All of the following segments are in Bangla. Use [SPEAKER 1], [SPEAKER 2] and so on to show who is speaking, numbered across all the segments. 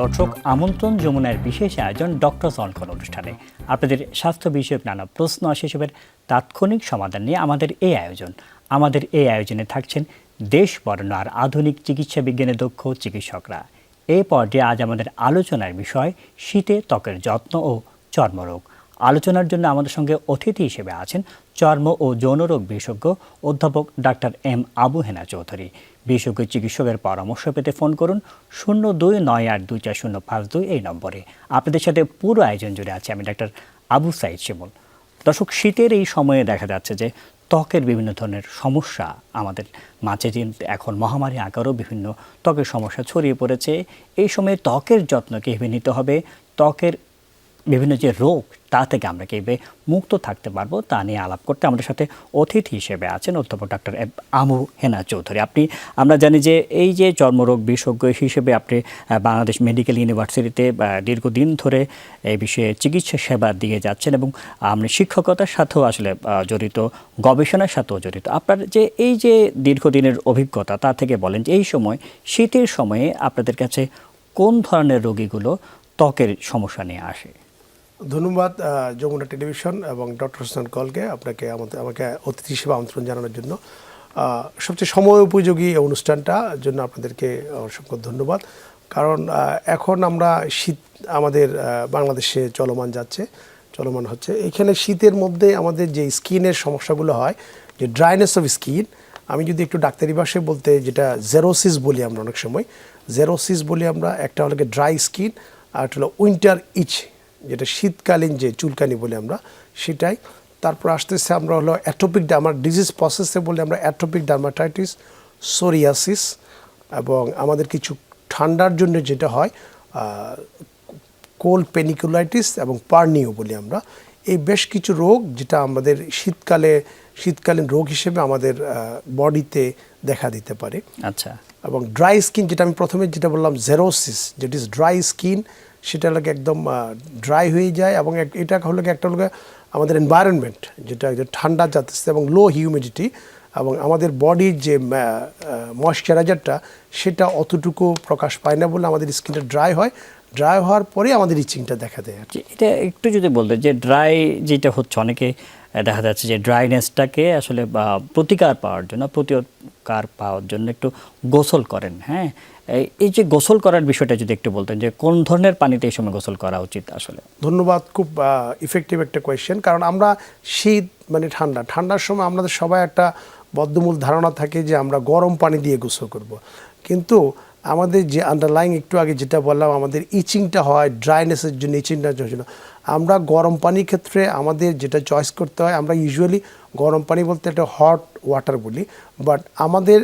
[SPEAKER 1] দর্শক আমন্ত্রণ যমুনার বিশেষ আয়োজন ডক্টরস অন কল অনুষ্ঠানে আপনাদের স্বাস্থ্য বিষয়ক নানা প্রশ্ন আর সেসবের তাৎক্ষণিক সমাধান নিয়ে আমাদের এই আয়োজনে থাকছেন দেশ বরেণ্য আর আধুনিক চিকিৎসা বিজ্ঞানে দক্ষ চিকিৎসকরা। এই পর্যায়ে আজ আমাদের আলোচনার বিষয় শীতে ত্বকের যত্ন ও চর্মরোগ। আলোচনার জন্য আমাদের সঙ্গে অতিথি হিসেবে আছেন চর্ম ও যৌনরোগ বিশেষজ্ঞ অধ্যাপক ডাক্তার এম আবু হেনা চৌধুরী। বিশেষজ্ঞ চিকিৎসকের পরামর্শ পেতে ফোন করুন 0298240552 এই নম্বরে। আপনাদের সাথে পুরো আয়োজন জুড়ে আছে আমি ডাক্তার আবু সাইদ শিমুল। দর্শক, শীতের এই সময়ে দেখা যাচ্ছে যে ত্বকের বিভিন্ন ধরনের সমস্যা আমাদের মাঝে এখন মহামারী আকারও বিভিন্ন ত্বকের সমস্যা ছড়িয়ে পড়েছে। এই সময়ে ত্বকের যত্ন কীভাবে নিতে হবে, ত্বকের বিভিন্ন যে রোগ তা থেকে আমরা কীভাবে মুক্ত থাকতে পারবো তা নিয়ে আলাপ করতে আমাদের সাথে অতিথি হিসেবে আছেন অধ্যাপক ডাক্তার আবু হেনা চৌধুরী। আমরা জানি যে এই যে চর্মরোগ বিশেষজ্ঞ হিসেবে আপনি বাংলাদেশ মেডিকেল ইউনিভার্সিটিতে দীর্ঘদিন ধরে এই বিষয়ে চিকিৎসা সেবা দিয়ে যাচ্ছেন এবং আপনি শিক্ষকতার সাথেও আসলে জড়িত, গবেষণার সাথেও জড়িত। আপনার যে এই যে দীর্ঘদিনের অভিজ্ঞতা তা থেকে বলেন যে এই সময় শীতের সময়ে আপনাদের কাছে কোন ধরনের রোগীগুলো ত্বকের সমস্যা নিয়ে আসে?
[SPEAKER 2] ধন্যবাদ যমুনা টেলিভিশন এবং ডক্টরস অন কলকে আমাকে অতিথি হিসেবে আমন্ত্রণ জানানোর জন্য। সবচেয়ে সময় উপযোগী এই অনুষ্ঠানটার জন্য আপনাদেরকে অসংখ্য ধন্যবাদ। কারণ এখন আমরা শীত আমাদের বাংলাদেশে চলমান হচ্ছে। এখানে শীতের মধ্যে আমাদের যে স্কিনের সমস্যাগুলো হয়, যে ড্রাইনেস অফ স্কিন, আমি যদি একটু ডাক্তারি ভাষায় বলতে যেটা জেরোসিস বলি আমরা অনেক সময়, জেরোসিস বলি আমরা। একটা হলো ড্রাই স্কিন আর একটা হলো উইন্টার ইচ, যেটা শীতকালীন যে চুলকানি বলি আমরা সেটাই। তারপর আসতেছে আমরা হলো অ্যাটোপিক আমার ডিজিজ প্রসেসে বলে আমরা অ্যাটোপিক ডার্মাটাইটিস, সোরিয়াসিস, এবং আমাদের কিছু ঠান্ডার জন্য যেটা হয় কোল্ড পেনিকুলাইটিস এবং পার্নিও বলি আমরা। এই বেশ কিছু রোগ যেটা আমাদের শীতকালীন রোগ হিসেবে আমাদের বডিতে দেখা দিতে পারে।
[SPEAKER 1] আচ্ছা। এবং
[SPEAKER 2] ড্রাই স্কিন, যেটা আমি প্রথমে যেটা বললাম জেরোসিস, যেট ইজ ড্রাই স্কিন, সেটা লাগে একদম ড্রাই হয়ে যায়। এবং এটা হলো একটা হলো আমাদের এনভায়রনমেন্ট যেটা ঠান্ডা যাচ্ছে এবং লো হিউমিডিটি, এবং আমাদের বডির যে ময়েশ্চারাইজারটা সেটা অতটুকু প্রকাশ পায় না বলে আমাদের স্কিনটা ড্রাই হওয়ার পরে আমাদের ইচিংটা দেখা দেয়।
[SPEAKER 1] এটা একটু যদি বলতেন যে ড্রাই যেটা হচ্ছে, অনেকে দেখা যাচ্ছে যে ড্রাইনেসটাকে আসলে প্রতিকার পাওয়ার জন্য একটু গোসল করেন। হ্যাঁ, এই যে গোসল করার বিষয়টা যদি একটু বলতেন যে কোন ধরনের পানিতে এই সময় গোসল করা উচিত আসলে?
[SPEAKER 2] ধন্যবাদ, খুব ইফেক্টিভ একটা কোয়েশ্চেন। কারণ আমরা শীত মানে ঠান্ডার সময় আমাদের সবাই একটা বদ্ধমূল ধারণা থাকে যে আমরা গরম পানি দিয়ে গোসল করব। কিন্তু আমাদের যে আন্ডারলাইং একটু আগে যেটা বললাম, আমাদের ইচিংটা হয় ড্রাইনেসের জন্য, ইচিংটার জন্য আমরা গরম পানির ক্ষেত্রে আমাদের যেটা চয়েস করতে হয়, আমরা ইউজুয়ালি গরম পানি বলতে একটা হট ওয়াটার বলি, বাট আমাদের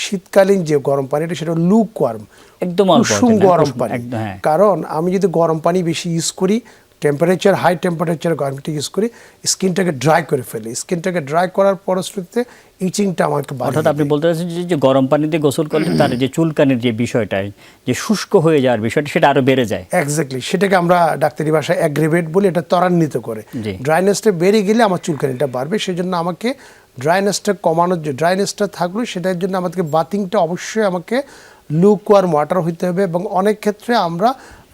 [SPEAKER 2] শীতকালীন যে গরম পানিটা সেটা লুকওয়ার্ম,
[SPEAKER 1] একদম
[SPEAKER 2] কুসুম গরম পানি। কারণ আমি যদি গরম পানি বেশি ইউজ করি, হাই টেম্পারেচার গরমটা ইউজ করি, স্কিনটাকে ড্রাই করে ফেলি। স্কিনটাকে ড্রাই করার পরবর্তীতে ইচিংটা আমাকে
[SPEAKER 1] অর্থাৎ আপনি বলতে চাচ্ছেন যে গরম পানি দিয়ে গোসল করলে তার যে চুলকানির যে বিষয়টা, যে শুষ্ক হয়ে যাওয়ার বিষয়টা, সেটা আরো বেড়ে যায়।
[SPEAKER 2] এক্স্যাক্টলি, সেটাকে আমরা ডাক্তারি ভাষায় অ্যাগ্রিভেট বলি। এটা ত্বরান্বিত করে। ড্রাইনেসটা বেড়ে গেলে আমার চুলকানিটা বাড়বে। সেই জন্য আমাকে ড্রাইনেসটা কমানোর জন্য, ড্রাইনেসটা থাকলে সেটার জন্য আমাদেরকে বাথিংটা অবশ্যই আমাকে লুকওয়ার্ম ওয়াটার হইতে হবে। এবং অনেক ক্ষেত্রে আমরা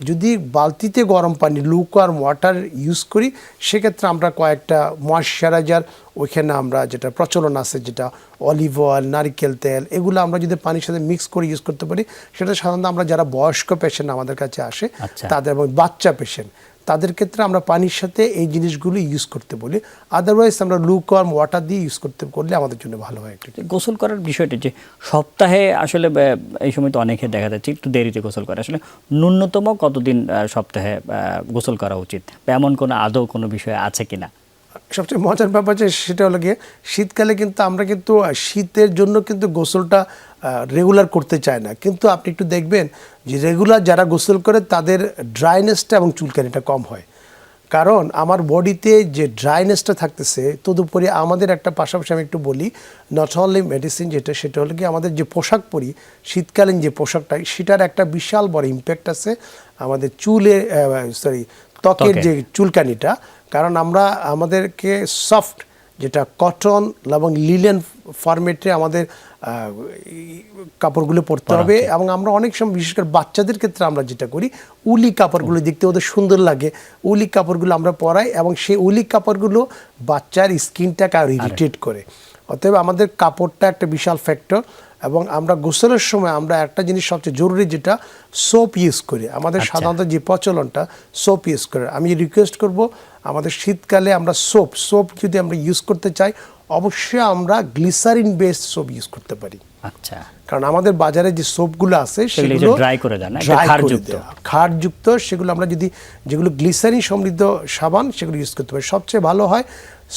[SPEAKER 2] যদি বালতিতে গরম পানি লুকওয়ার্ম ওয়াটার ইউজ করি, সেক্ষেত্রে আমরা কয়েকটা ময়েশ্চারাইজার ওইখানে আমরা যেটা প্রচলন আছে, যেটা অলিভ অয়েল, নারিকেল তেল, এগুলো আমরা যদি পানির সাথে মিক্স করে ইউজ করতে পারি, সেটা সাধারণত আমরা যারা বয়স্ক পেশেন্ট আমাদের কাছে আসে তাদের, এবং বাচ্চা পেশেন্ট, তাদের ক্ষেত্রে আমরা পানির সাথে এই জিনিসগুলো ইউজ করতে বলি। আদারওয়াইজ আমরা লুকওয়ার্ম ওয়াটার দিয়ে ইউজ করলে আমাদের জন্য ভালো হয়। একটু
[SPEAKER 1] গোসল করার বিষয়টা যে সপ্তাহে আসলে এই সময় তো অনেকে দেখা যাচ্ছে একটু দেরিতে গোসল করে, আসলে ন্যূনতম কতদিন সপ্তাহে গোসল করা উচিত, এমন আদৌ কোনো বিষয় আছে কিনা?
[SPEAKER 2] সবচেয়ে মজার ব্যাপার যে সেটা হলো গিয়ে শীতকালে কিন্তু আমরা শীতের জন্য কিন্তু গোসলটা রেগুলার করতে চায় না। কিন্তু আপনি একটু দেখবেন যে রেগুলার যারা গোসল করে তাদের ড্রাইনেসটা এবং চুলকানিটা কম হয়। কারণ আমার বডিতে যে ড্রাইনেসটা থাকতেছে, তদুপরি আমাদের একটা পাশাপাশি আমি একটু বলি, নট অনলি মেডিসিন সেটা হলো কি আমাদের যে পোশাক পরি, শীতকালীন যে পোশাকটা, সেটার একটা বিশাল বড় ইম্প্যাক্ট আছে আমাদের ত্বকের যে চুলকানিটা। কারণ আমাদেরকে সফট যেটা কটন এবং লিলেন ফরম্যাটে আমাদের কাপড়গুলো পরতে হবে। এবং আমরা অনেক সময় বিশেষ করে বাচ্চাদের ক্ষেত্রে আমরা যেটা করি, উলি কাপড়গুলো দেখতে ওদের সুন্দর লাগে, উলি কাপড়গুলো আমরা পরাই এবং সেই উলি কাপড়গুলো বাচ্চার স্কিনটাকে আর ইরিটেট করে। অতএব আমাদের কাপড়টা একটা বিশাল ফ্যাক্টর। এবং আমরা গোসলের সময় আমরা একটা জিনিস সবচেয়ে জরুরি, যেটা সোপ ইউজ করি। আমাদের সাধারণত যে প্রচলনটা সোপ ইউজ করে, আমি রিকোয়েস্ট করব আমাদের শীতকালে আমরা সোপ যদি আমরা ইউজ করতে চাই, অবশ্যই আমরা গ্লিসারিন বেসড সোপ ইউজ করতে পারি।
[SPEAKER 1] আচ্ছা,
[SPEAKER 2] কারণ আমাদের বাজারে যে সোপগুলো আছে সেগুলো
[SPEAKER 1] ড্রাই করে দেন,
[SPEAKER 2] ক্ষারযুক্ত, সেগুলো আমরা যদি যেগুলো গ্লিসারিন সমৃদ্ধ সাবান সেগুলো ইউজ করতে পারি। সবচেয়ে ভালো হয়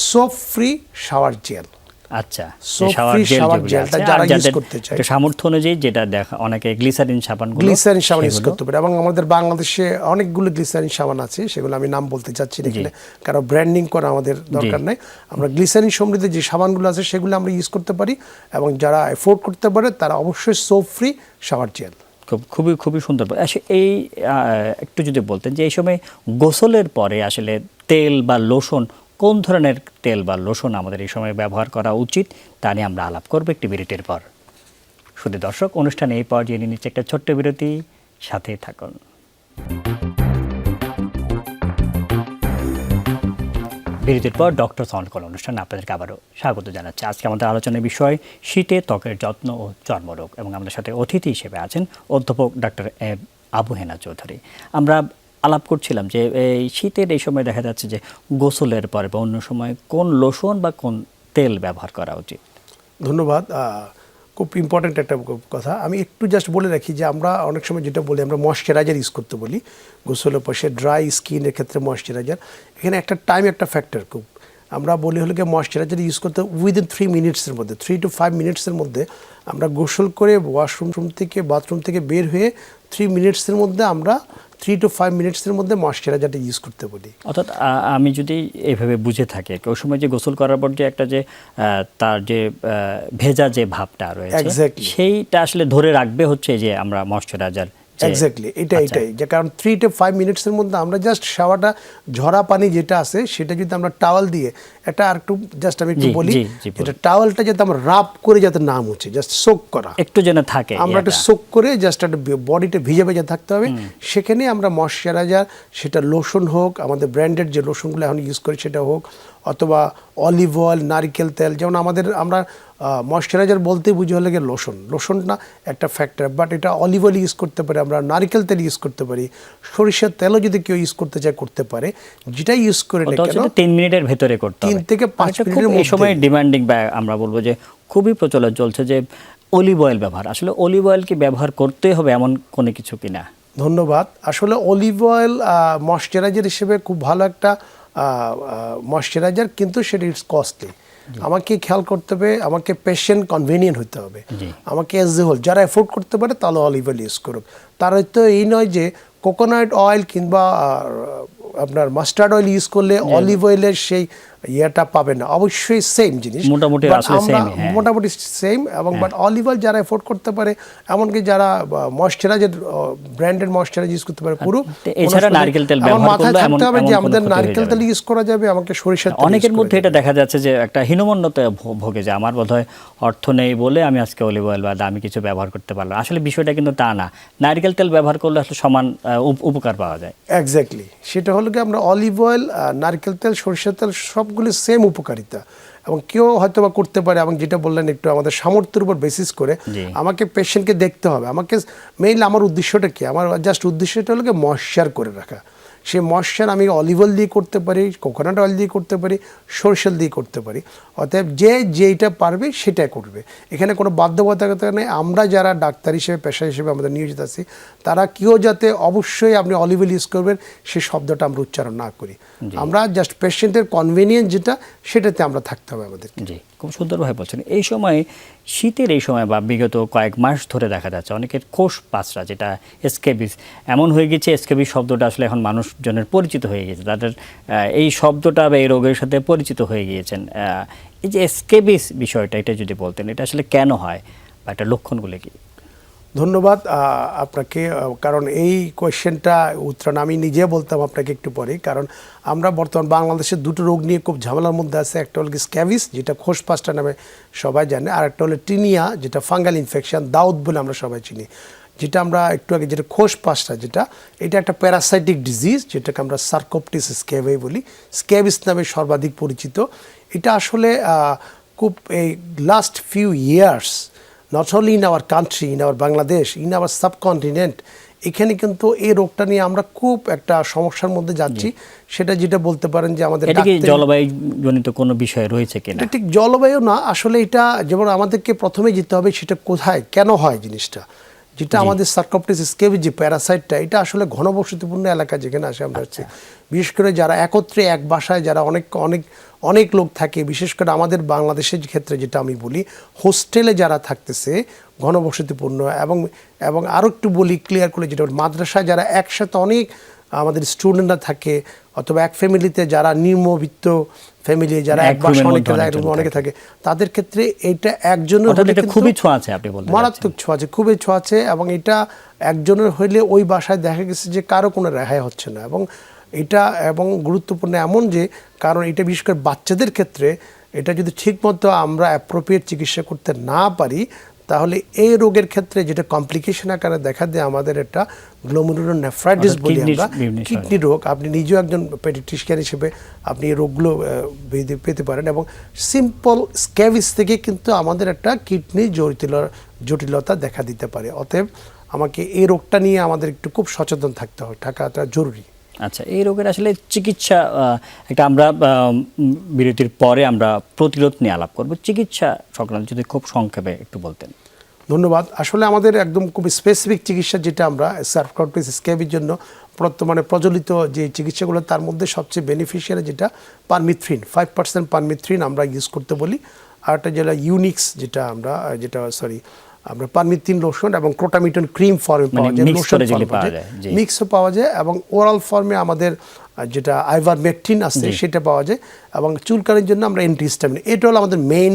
[SPEAKER 2] সোপ ফ্রি শাওয়ার জেল।
[SPEAKER 1] আচ্ছা,
[SPEAKER 2] শাওয়ার জেলটা যারা ইউজ করতে চায়
[SPEAKER 1] সামর্থ্য অনুযায়ী, যেটা দেখা অনেকে গ্লিসারিন সাবান
[SPEAKER 2] ইউজ করতে পারে। এবং আমাদের বাংলাদেশে অনেকগুলো গ্লিসারিন সাবান আছে, সেগুলো আমি নাম বলতে চাচ্ছি না এখানে, কারণ ব্র্যান্ডিং করা আমাদের দরকার নাই। আমরা গ্লিসারিন সমৃদ্ধ যে সাবানগুলো আছে সেগুলো আমরা ইউজ করতে পারি, এবং যারা এফোর্ড করতে পারে তারা অবশ্যই সোপ ফ্রি শাওয়ার জেল।
[SPEAKER 1] খুবই সুন্দর। এই একটু যদি বলতেন যে এই সময় গোসলের পরে আসলে তেল বা লোশন, কোন ধরনের তেল বা লোশন আমাদের এই সময় ব্যবহার করা উচিত, তা নিয়ে আমরা আলাপ করবো একটি বিরতির পর। শুধু দর্শক, অনুষ্ঠানে এই পর্যায়ে নিয়ে নিচ্ছে একটা ছোট্ট বিরতি, সাথেই থাকুন। বিরতির পর ডক্টর অন কল অনুষ্ঠানে আপনাদেরকে আবারও স্বাগত জানাচ্ছি। আজকে আমাদের আলোচনার বিষয় শীতে ত্বকের যত্ন ও চর্মরোগ, এবং আমাদের সাথে অতিথি হিসেবে আছেন অধ্যাপক ডাক্তার আবু হেনা চৌধুরী। আমরা আলাপ করছিলাম যে এই শীতের এই সময় দেখা যাচ্ছে যে গোসলের পরে বা অন্য সময় কোন লোশন বা কোন তেল ব্যবহার করা উচিত।
[SPEAKER 2] ধন্যবাদ। খুব ইম্পর্ট্যান্ট একটা কথা। আমি একটু জাস্ট বলে রাখি যে আমরা অনেক সময় যেটা বলি, আমরা ময়শ্চারাইজার ইউজ করতে বলি গোসলের পর, সে ড্রাই স্কিনের ক্ষেত্রে ময়শ্চারাইজার। এখানে একটা টাইম একটা ফ্যাক্টর খুব, আমরা বলি হলো গিয়ে ময়শ্চারাইজার ইউজ করতে উইদিন 3 মিনিটসের মধ্যে, 3 to 5 মিনিটসের মধ্যে আমরা গোসল করে ওয়াশরুম থেকে বাথরুম থেকে বের হয়ে 3 মিনিটসের মধ্যে আমরা 3 to 5 মিনিটসের মধ্যে ময়শ্চারাইজারটা ইউজ করতে বলি।
[SPEAKER 1] অর্থাৎ আমি যদি এইভাবে বুঝে থাকি, ওই সময় যে গোসল করার পর যে একটা যে তার যে ভেজা যে ভাবটা রয়েছে, সেইটা আসলে ধরে রাখবে হচ্ছে যে আমরা ময়শ্চারাইজার।
[SPEAKER 2] এক্স্যাক্টলি, এটাই যে কারণ 3 to 5 মিনিটসের মধ্যে আমরা জাস্ট শাওয়ারটা, ঝরা পানি যেটা আছে সেটা যদি আমরা টাওয়াল দিয়ে, এটা আর একটু জাস্ট আমি একটু বলি, এটা টাওয়ালটা যাতে আমরা রাব করে যাতে না মুছে, জাস্ট সোক করা,
[SPEAKER 1] একটু যেন থাকে,
[SPEAKER 2] আমরা একটু সোক করে জাস্ট একটা বডিটা ভিজে ভেজে থাকতে হবে। সেখানে আমরা ময়শ্চারাইজার, সেটা লোশন হোক, আমাদের ব্র্যান্ডেড যে লোশনগুলো এখন ইউজ করি সেটা হোক, অথবা অলিভ অয়েল, নারকেল তেল। যেমন আমরা ময়শ্চারাইজার বলতে বুঝি হলে গিয়ে লোশনটা একটা ফ্যাক্টর, বাট এটা অলিভ অয়েল ইউজ করতে পারে, আমরা নারকেল তেল ইউজ করতে পারি, সরিষার তেলও যদি কেউ ইউজ করতে চায় করতে পারে। যেটা ইউজ করে না কেন
[SPEAKER 1] 3 মিনিটের ভেতরে করতে হবে,
[SPEAKER 2] 3 থেকে 5 মিনিটের মধ্যে।
[SPEAKER 1] এই সময় ডিমান্ডিং বা আমরা বলবো যে খুবই প্রচলন চলছে যে অলিভ অয়েল ব্যবহার। আসলে অলিভ অয়েল কি ব্যবহার করতে হবে এমন কোনো কিছু কিনা?
[SPEAKER 2] ধন্যবাদ। আসলে অলিভ অয়েল ময়শ্চারাইজার হিসেবে খুব ভালো একটা ময়শ্চারাইজার, কিন্তু সেটা ইটস কস্টলি। আমাকে খেয়াল করতে হবে, আমাকে পেশেন্ট কনভেনিয়েন্ট হতে হবে, আমাকে এজ এ হোল যারা এফোর্ড করতে পারে তাহলে অলিভ অয়েল ইউজ করুক। তার হয়তো এই নয় যে কোকোনাট অয়েল কিংবা আপনার মাস্টার্ড অয়েল ইউজ করলে অলিভ অয়েলের সেই ইয়েটা পাবে না। অবশ্যই সেম জিনিস, মোটামুটি সেম। এবং বাট অলিভ অয়েল যারা এফোর্ড করতে পারে, এমনকি যারা ময়শ্চারাইজার ব্র্যান্ডেড ময়শ্চারাইজার ইউজ করতে পারে পুরো,
[SPEAKER 1] এছাড়া নারকেল তেল ব্যবহার করলে
[SPEAKER 2] মাথায় থাকতে হবে যে আমাদের নারকেল তেল ইউজ করা যাবে, আমাকে সরিষার তেল।
[SPEAKER 1] অনেকের মধ্যে এটা দেখা যাচ্ছে যে একটা হীনমন্যতা ভোগে, যে আমার বোধহয় অর্থ নেই বলে আমি আজকে অলিভ অয়েল বা দামি কিছু ব্যবহার করতে পারলাম। আসলে বিষয়টা কিন্তু তা না, নারকেল তেল ব্যবহার করলে আসলে সমান উপকার পাওয়া যায়।
[SPEAKER 2] এক্স্যাক্টলি, সেটা হলো কি আমরা অলিভ অয়েল, নারকেল তেল, সরিষার তেল সবগুলো সেম উপকারিতা, এবং কেউ হয়তো বা করতে পারে। এবং যেটা বললেন একটু আমাদের সামর্থ্যের উপর বেসিস করে আমাকে পেশেন্টকে দেখতে হবে। আমাকে মেইনলি আমার উদ্দেশ্যটা কি, আমার জাস্ট উদ্দেশ্যটা হলো ময়শ্চার করে রাখা। সেই ময়শ্চার আমি অলিভ অয়েল দিয়ে করতে পারি, কোকোনাট অয়েল দিয়ে করতে পারি, সরিষার দিয়ে করতে পারি। অতএব যেইটা পারবে সেটা করবে, এখানে কোনো বাধ্যবাধকতা নেই। আমরা যারা ডাক্তার হিসেবে, পেশা হিসেবে আমাদের নিয়োজিত আছি, তারা কেউ যাতে অবশ্যই আপনি অলিভ অয়েল ইউজ করবেন সেই শব্দটা আমরা উচ্চারণ না করি। আমরা জাস্ট পেশেন্টের কনভেনিয়েন্স যেটা, সেটাতে আমরা থাকতে হবে আমাদের।
[SPEAKER 1] জি, খুব সুন্দরভাবে বলছেন। এই সময় শীতের এই সময় বা বিগত কয়েক মাস ধরে দেখা যাচ্ছে অনেকের কোষ পাঁচরা, যেটা স্কেবিস, এমন হয়ে গেছে স্কেবিস শব্দটা আসলে এখন মানুষজনের পরিচিত হয়ে গেছে, তাদের এই শব্দটা বা এই রোগের সাথে পরিচিত হয়ে গিয়েছেন। এই যে স্কেবিস বিষয়টা, এটা যদি বলতেন এটা আসলে কেন হয় বা এটা লক্ষণগুলো কি?
[SPEAKER 2] ধন্যবাদ আপনাকে, কারণ এই কোয়েশ্চেনটা উত্তর আমি নিজে বলতাম আপনাকে একটু পরে। কারণ আমরা বর্তমান বাংলাদেশে দুটো রোগ নিয়ে খুব ঝামেলার মধ্যে আছে। একটা হলো স্ক্যাবিস, যেটা খোস পাঁচটা নামে সবাই জানে, আর একটা হলো টিনিয়া, যেটা ফাঙ্গাল ইনফেকশন, দাউদ বলে আমরা সবাই চিনি। যেটা আমরা একটু আগে যেটা খোস পাঁচটা, যেটা এটা একটা প্যারাসাইটিক ডিজিজ, যেটাকে আমরা সার্কোপটিস স্ক্যাবি বলি, স্ক্যাবিস নামে সর্বাধিক পরিচিত। এটা আসলে খুব এই last few years, not only in our country, in our Bangladesh, in our subcontinent, এখানে কিন্তু এই রোগটা নিয়ে আমরা খুব একটা সমস্যার মধ্যে যাচ্ছি। সেটা যেটা বলতে পারেন যে আমাদের
[SPEAKER 1] এটা কি জলবায়ু জনিত কোনো বিষয় রয়েছে কিনা?
[SPEAKER 2] এটা ঠিক জলবায়ু না, আসলে এটা যেমন আমাদেরকে প্রথমে যেতে হবে সেটা কোথায় কেন হয় জিনিসটা। যেটা আমাদের সার্কোপটিস স্ক্যাবি যে প্যারাসাইটটা, এটা আসলে ঘনবসতিপূর্ণ এলাকা যেখানে আসে আমরা হচ্ছে, বিশেষ করে যারা একত্রে এক বাসায় যারা অনেক অনেক অনেক লোক থাকে, বিশেষ করে আমাদের বাংলাদেশের ক্ষেত্রে যেটা আমি বলি, হোস্টেলে যারা থাকতেছে ঘনবসতিপূর্ণ, এবং আরও একটু বলি ক্লিয়ার করে, যেটা মাদ্রাসায় যারা একসাথে অনেক আমাদের স্টুডেন্টরা থাকে, অথবা এক ফ্যামিলিতে যারা নিম্নবিত্ত ফ্যামিলি, যারা এক বাসায় অনেকে থাকে, তাদের ক্ষেত্রে এটা একজনের
[SPEAKER 1] খুবই ছোঁয়াচে, আপনি বলতে
[SPEAKER 2] মারাত্মক ছোঁয়াচে, খুবই ছোঁয়াচে। এবং এটা একজনের হইলে ওই বাসায় দেখা গেছে যে কারো কোনো রেহাই হচ্ছে না। এবং গুরুত্বপূর্ণ এমন যে, কারণ এটা বিশেষ করে বাচ্চাদের ক্ষেত্রে এটা যদি ঠিকমতো আমরা অ্যাপ্রোপ্রিয়েট চিকিৎসা করতে না পারি, তাহলে এই রোগের ক্ষেত্রে যেটা কমপ্লিকেশন আকারে দেখা দেয় আমাদের একটা গ্লোমেরুলোনেফ্রাইটিস বলি আমরা, কিডনি রোগ। আপনি নিজেও একজন পেডিয়াট্রিশিয়ান হিসেবে আপনি এই রোগগুলো পেতে পারেন। এবং সিম্পল স্ক্যাবিস থেকে কিন্তু আমাদের একটা কিডনি জটিলতা দেখা দিতে পারে। অতএব আমাকে এই রোগটা নিয়ে আমাদের একটু খুব সচেতন থাকাটা জরুরি।
[SPEAKER 1] আচ্ছা, এই রোগের আসলে চিকিৎসা একটা আমরা বিরতির পরে আমরা প্রতিরোধ নিয়ে আলাপ করব। চিকিৎসা সংক্রান্ত যদি খুব সংক্ষেপে একটু বলতেন।
[SPEAKER 2] ধন্যবাদ। আসলে আমাদের একদম খুব স্পেসিফিক চিকিৎসা যেটা আমরা সার্কোপটিস স্ক্যাবির জন্য বর্তমানে প্রচলিত যে চিকিৎসাগুলো, তার মধ্যে সবচেয়ে বেনিফিশিয়ারি যেটা পারমিথ্রিন, 5% পারমিথ্রিন আমরা ইউজ করতে বলি। আর একটা যেটা ইউনিক্স, আমরা পারমিথ্রিন লোশন এবং ক্রোটামিটন ক্রিম ফর্মে পাওয়া যায়, লোশন মিক্সও পাওয়া যায়, এবং ওরাল ফর্মে আমাদের যেটা আইভারমেকটিন আছে সেটা পাওয়া যায়, এবং চুলকানির জন্য আমরা অ্যান্টিহিস্টামিন। এটা হলো আমাদের মেইন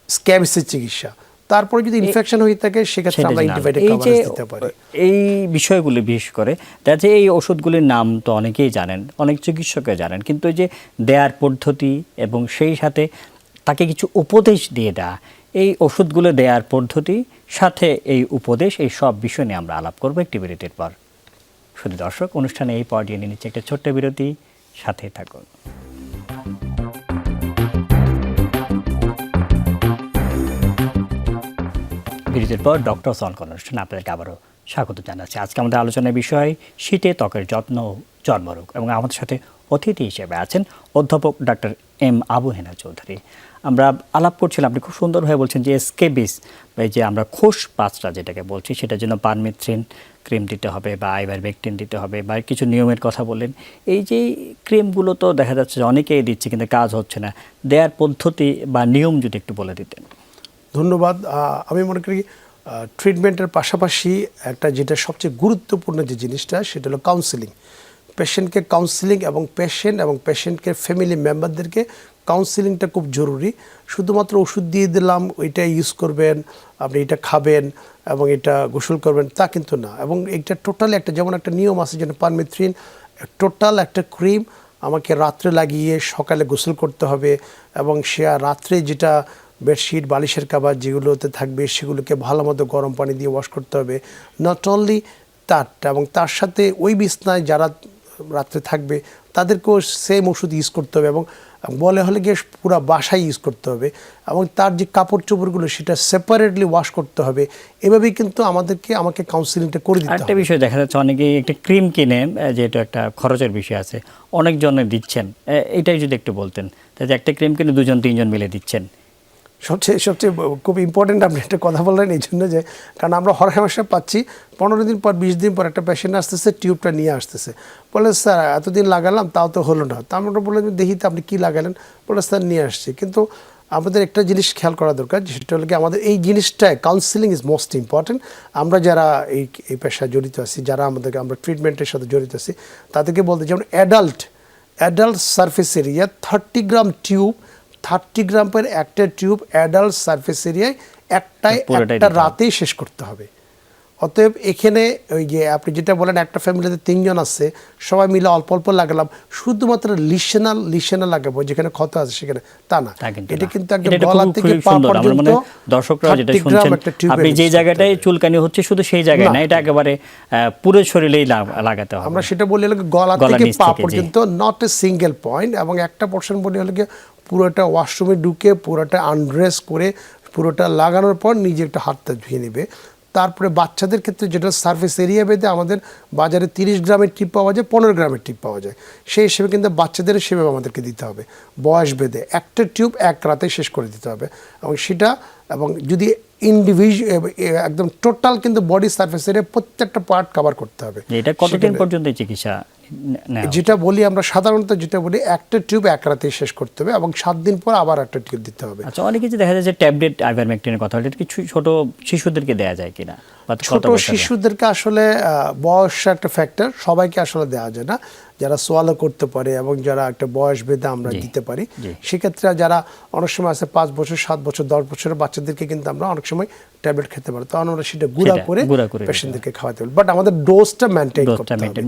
[SPEAKER 2] স্ক্যাবিসের চিকিৎসা। তারপরে যদি ইনফেকশন হয়ে থাকে সেক্ষেত্রে আমরা অ্যান্টিবায়োটিক কভারেজ দিতে পারি।
[SPEAKER 1] এই বিষয়গুলি বিশেষ করে দেখা যায়, এই ওষুধগুলির নাম তো অনেকেই জানেন, অনেক চিকিৎসকই জানেন, কিন্তু এই যে দেয়ার পদ্ধতি এবং সেই সাথে তাকে কিছু উপদেশ দিয়ে দেওয়া, এই ওষুধগুলো দেওয়ার পদ্ধতি সাথে এই উপদেশ, এই সব বিষয় নিয়ে আমরা আলাপ করবো একটি বিরতির পর। শুধু দর্শক, অনুষ্ঠানে এই পর্যায়ে নিয়ে নিচ্ছে একটা ছোট্ট বিরতি, সাথে থাকুন। বিরতির পর ডক্টরস অন কর্নার অনুষ্ঠানে আপনাদেরকে আবারও স্বাগত জানাচ্ছি। আজকে আমাদের আলোচনার বিষয় শীতে ত্বকের যত্ন ও চর্মরোগ, এবং আমাদের সাথে অতিথি হিসেবে আছেন অধ্যাপক ডাক্তার এম আবু হেনা চৌধুরী। আমরা আলাপ করছিলাম, আপনি খুব সুন্দরভাবে বলছেন যে স্ক্যাবিস, এই যে আমরা খোস পাঁচটা যেটাকে বলছি, সেটার জন্য পারমিথ্রিন ক্রিম দিতে হবে বা আইভারমেকটিন দিতে হবে, বা কিছু নিয়মের কথা বললেন। এই যে ক্রিমগুলো তো দেখা যাচ্ছে যে অনেকেই দিচ্ছে কিন্তু কাজ হচ্ছে না, দেওয়ার পদ্ধতি বা নিয়ম যদি একটু বলে দিতেন।
[SPEAKER 2] ধন্যবাদ। আমি মনে করি ট্রিটমেন্টের পাশাপাশি একটা যেটা সবচেয়ে গুরুত্বপূর্ণ যে জিনিসটা, সেটা হলো কাউন্সিলিং। পেশেন্টকে কাউন্সিলিং এবং পেশেন্টকে ফ্যামিলি মেম্বারদেরকে কাউন্সিলিংটা খুব জরুরি। শুধুমাত্র ওষুধ দিয়ে দিলাম, ওইটা ইউজ করবেন, আপনি এটা খাবেন এবং এটা গোসল করবেন, তা কিন্তু না। এবং এটা টোটালি একটা, যেমন একটা নিয়ম আছে, যেন পারমিথ্রিন টোটাল একটা ক্রিম আমাকে রাত্রে লাগিয়ে সকালে গোসল করতে হবে, এবং সে রাত্রে যেটা বেডশিট বালিশের কাভার যেগুলোতে থাকবে সেগুলোকে ভালো মতো গরম পানি দিয়ে ওয়াশ করতে হবে। নট অনলি তারটা, এবং তার সাথে ওই বিছনায় যারা রাত্রে থাকবে তাদেরকেও সেম ওষুধ ইউজ করতে হবে, এবং বলে হলে গিয়ে পুরো বাসায় ইউজ করতে হবে, এবং তার যে কাপড় চোপড়গুলো সেটা সেপারেটলি ওয়াশ করতে হবে। এভাবেই কিন্তু আমাকে কাউন্সিলিংটা করে দিতে হবে।
[SPEAKER 1] একটা বিষয় দেখা যাচ্ছে, অনেকেই একটা ক্রিম কিনে, যেটা একটা খরচের বিষয় আছে, অনেকজনের দিচ্ছেন, এটাই যদি একটু বলতেন। তাই একটা ক্রিম কিনে 2-3 মিলে দিচ্ছেন।
[SPEAKER 2] সবচেয়ে খুব ইম্পর্টেন্ট আপনি একটা কথা বললেন, এই জন্য যে কারণ আমরা হরহামেশা পাচ্ছি 15 দিন পর 20 দিন পর একটা পেশেন্ট আসতেছে, টিউবটা নিয়ে আসতেছে, বলে স্যার এতদিন লাগালাম তাও তো হলো না। তা আমরা বললাম দেখি তো আপনি কী লাগালেন, বলে স্যার নিয়ে আসছি। কিন্তু আমাদের একটা জিনিস খেয়াল করা দরকার, সেটা হলো কি আমাদের এই জিনিসটায় কাউন্সিলিং ইজ মোস্ট ইম্পর্টেন্ট। আমরা যারা এই পেশায় জড়িত আছি, যারা আমরা ট্রিটমেন্টের সাথে জড়িত আছি, তাদেরকে বলতে, যেমন অ্যাডাল্ট সারফেস এরিয়া 30 গ্রাম টিউব, 30 গ্রামের একটা টিউব অ্যাডাল্ট সারফেস এরিয়ায় একটা রাতেই শেষ করতে হবে। অতএব এখানে ওই যে আপনি যেটা বলেন একটা ফ্যামিলিতে 3 জন আছে, সবাই মিলে অল্প অল্প লাগালাম, শুধুমাত্র লিশনাল লাগাবো যেখানে ক্ষত আছে সেখানে, তা না। এটা কিন্তু একদম গলা থেকে পা পর্যন্ত
[SPEAKER 1] দর্শকরা যেটা শুনছেন, আপনি যে জায়গাটায় চুলকানি হচ্ছে শুধু সেই জায়গায় না, এটা একেবারে পুরো শরীরেই লাগাতে হবে।
[SPEAKER 2] আমরা সেটা বলি হলো গলা থেকে পা পর্যন্ত, নট এ সিঙ্গেল পয়েন্ট। এবং একটা পোর্শন বলি হলো পুরোটা ওয়াশরুমে ঢুকে পুরোটা আনড্রেস করে পুরোটা লাগানোর পর নিজে একটা হাতটা ধুয়ে নেবে। তারপরে বাচ্চাদের ক্ষেত্রে যেটা সার্ফেস এরিয়া বেঁধে আমাদের বাজারে 30 গ্রামের টিপ পাওয়া যায়, 15 গ্রামের টিপ পাওয়া যায়, সেই হিসেবে কিন্তু বাচ্চাদের সেভাবে আমাদেরকে দিতে হবে। বয়স বেঁধে একটা টিউব এক রাতে শেষ করে দিতে হবে। এবং সেটা এবং যদি একদম টোটাল কিন্তু বডি সার্ফেস এরিয়া প্রত্যেকটা পার্ট কভার করতে হবে।
[SPEAKER 1] এটা কতদিন পর্যন্ত চিকিৎসা?
[SPEAKER 2] যেটা বলি আমরা সাধারণত যেটা বলি একটা টিউব এক রাতেই শেষ করতে হবে এবং 7 দিন পর আবার একটা টিউব দিতে হবে।
[SPEAKER 1] আচ্ছা, অনেকে যে দেখা যায় যে ট্যাবলেট আইভারমেকটিনের কথা বলে, এটা কি ছোট শিশুদেরকে দেওয়া যায় কিনা?
[SPEAKER 2] ছোট শিশুদেরকে আসলে বয়স একটা ফ্যাক্টর, সবাইকে আসলে দেওয়া যায় না। যারা সোয়ালো করতে পারে এবং যারা একটা বয়স ভেদে আমরা দিতে পারি, সেক্ষেত্রে যারা অনেক সময় আছে 5 বছর 7 বছর 10 বছরের বাচ্চাদেরকে কিন্তু আমরা অনেক সময় ট্যাবলেট খেতে পারি, তখন আমরা সেটা গুঁড়া করে পেশেন্টদেরকে খাওয়াতে পারি। বাট আমাদের ডোজটা মেনটেন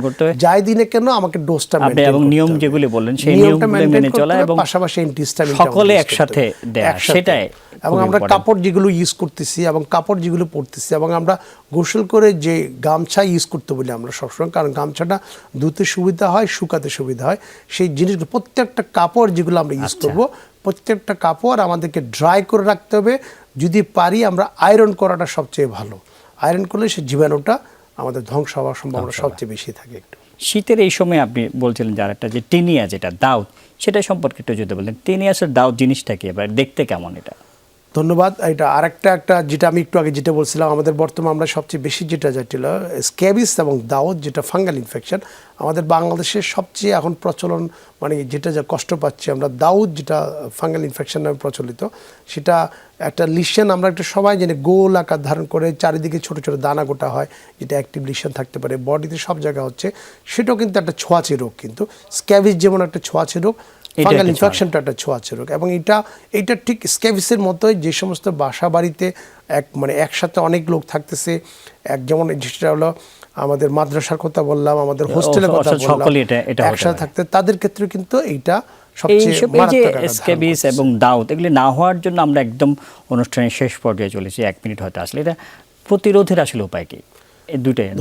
[SPEAKER 2] করতে হবে, যাই দিনে কেন আমাকে ডোজটা মেনটেন
[SPEAKER 1] এবং নিয়ম যেগুলি বললেন সেই নিয়মগুলো মেনে চলা এবং
[SPEAKER 2] পাশাপাশি অ্যান্টিহিস্টামিন
[SPEAKER 1] সকলে একসাথে দেয়া, সেটাই।
[SPEAKER 2] এবং আমরা কাপড় যেগুলো ইউজ করতেছি এবং কাপড় যেগুলো পরতেছি এবং আমরা গোসল করে যে গামছা ইউজ করতে বলি আমরা সবসময়, কারণ গামছাটা ধুতে সুবিধা হয়, শুকাতে সুবিধা হয়, সেই জিনিসগুলো প্রত্যেকটা কাপড় যেগুলো আমরা ইউজ করব, প্রত্যেকটা কাপড় আমাদেরকে ড্রাই করে রাখতে হবে। যদি পারি আমরা আয়রন করাটা সবচেয়ে ভালো, আয়রন করলে সেই জীবাণুটা আমাদের ধ্বংস হওয়ার সম্ভাবনা সবচেয়ে বেশি থাকে। একটু
[SPEAKER 1] শীতের এই সময় আপনি বলছিলেন যার একটা যে টিনিয়া, যেটা দাউদ, সেটা সম্পর্কে একটু যদি বলেন, টিনিয়াসের দাউদ জিনিসটা কি, এবার দেখতে কেমন? এটা
[SPEAKER 2] ধন্যবাদ। এটা আরেকটা যেটা আমি একটু আগে যেটা বলছিলাম, আমাদের বর্তমানে আমরা সবচেয়ে বেশি যেটা স্ক্যাবিস এবং দাউদ, যেটা ফাঙ্গাল ইনফেকশন আমাদের বাংলাদেশের সবচেয়ে এখন প্রচলন, মানে যেটা যা কষ্ট পাচ্ছি আমরা, দাউদ যেটা ফাঙ্গাল ইনফেকশন নামে প্রচলিত, সেটা একটা লিশন আমরা একটা সবাই জানি, গোল আকার ধারণ করে চারিদিকে ছোট ছোট দানা গোটা হয়, যেটা অ্যাক্টিভ লিশন থাকতে পারে বডিতে সব জায়গা হচ্ছে, সেটাও কিন্তু একটা ছোঁয়াচে রোগ। কিন্তু স্ক্যাবিস যেমন একটা ছোঁয়াচে রোগ, ফাঙ্গাল ইনফেকশনটা একটা ছোঁয়াচে রোগ। এবং এটা ঠিক স্ক্যাবিসের মতোই, যে সমস্ত বাসা বাড়িতে একসাথে অনেক লোক থাকতেছে, যেমন যেটা হলো আমাদের মাদ্রাসার কথা বললাম, আমাদের হোস্টেলের কথা বললাম, একসাথে থাকতে, তাদের ক্ষেত্রে কিন্তু এইটা সবচেয়ে মারাত্মক।
[SPEAKER 1] স্ক্যাবিস এবং দাউদ এগুলি না হওয়ার জন্য আমরা একদম অনুষ্ঠানের শেষ পর্যায়ে চলেছি, 1 মিনিট হয়তো আসলে, এটা প্রতিরোধের আসলে উপায় কি?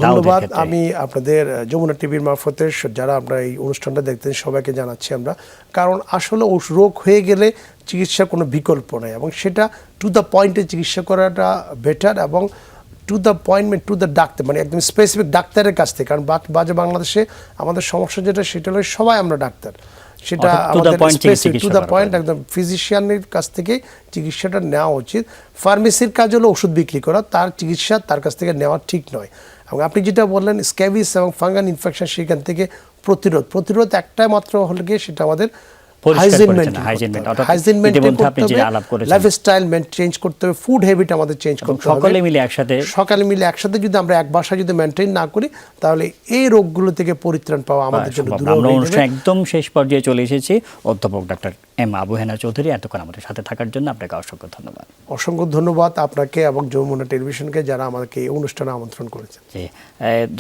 [SPEAKER 2] ধন্যবাদ। আমি আপনাদের যমুনা টিভির মারফতে যারা আমরা এই অনুষ্ঠানটা দেখতেন সবাইকে জানাচ্ছি আমরা, কারণ আসলে রোগ হয়ে গেলে চিকিৎসার কোনো বিকল্প নেই এবং সেটা টু দ্য পয়েন্টে চিকিৎসা করাটা বেটার এবং to the appointment to the doctor, মানে একদম স্পেসিফিক ডাক্তারের কাছ থেকে। কারণ বাংলাদেশে আমাদের সমস্যা যেটা, সেটা হলো সবাই আমরা ডাক্তার, সেটা আমাদের স্পেসিফিক টু দ্য পয়েন্ট একদম ফিজিশিয়ানের কাছ থেকে চিকিৎসাটা নেওয়া উচিত। ফার্মেসির কাজ হলো ওষুধ বিক্রি করা, তার চিকিৎসা তার কাছ থেকে নেওয়া ঠিক নয়। এবং আপনি যেটা বললেন স্ক্যাবিস এবং ফাঙ্গাল ইনফেকশন, সেখান থেকে প্রতিরোধ একটাই মাত্র হলো গিয়ে সেটা আমাদের লাইফস্টাইল চেঞ্জ করতে হবে, ফুড হ্যাবিট আমাদের চেঞ্জ করতে হবে। সকালে মিলে একসাথে যদি আমরা এক বাসায় যদি মেনটেন না করি, তাহলে এই রোগগুলো থেকে পরিত্রাণ পাওয়া আমাদের জন্য দুরূহ।
[SPEAKER 1] একদম শেষ পর্যায়ে চলে এসেছি। অধ্যাপক ডক্টর এম আবু হেনা চৌধুরী, এতক্ষণ আমাদের সাথে থাকার জন্য আপনাকে অসংখ্য ধন্যবাদ।
[SPEAKER 2] অসংখ্য ধন্যবাদ আপনাকে এবং যমুনা টেলিভিশনকে, যারা আমাকে এই অনুষ্ঠানে আমন্ত্রণ করেছে।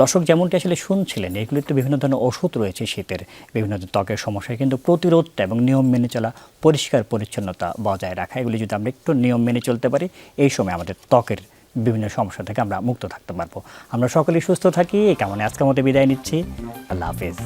[SPEAKER 1] দর্শক যেমনটি আসলে শুনছিলেন, এগুলিতে বিভিন্ন ধরনের ওষুধ রয়েছে শীতের বিভিন্ন ত্বকের সমস্যায়, কিন্তু প্রতিরোধটা এবং নিয়ম মেনে চলা, পরিষ্কার পরিচ্ছন্নতা বজায় রাখা, এগুলি যদি আমরা একটু নিয়ম মেনে চলতে পারি, এই সময় আমাদের ত্বকের বিভিন্ন সমস্যা থেকে আমরা মুক্ত থাকতে পারবো। আমরা সকলেই সুস্থ থাকি এই কামনে আজকের মতো বিদায় নিচ্ছি। আল্লাহ হাফেজ।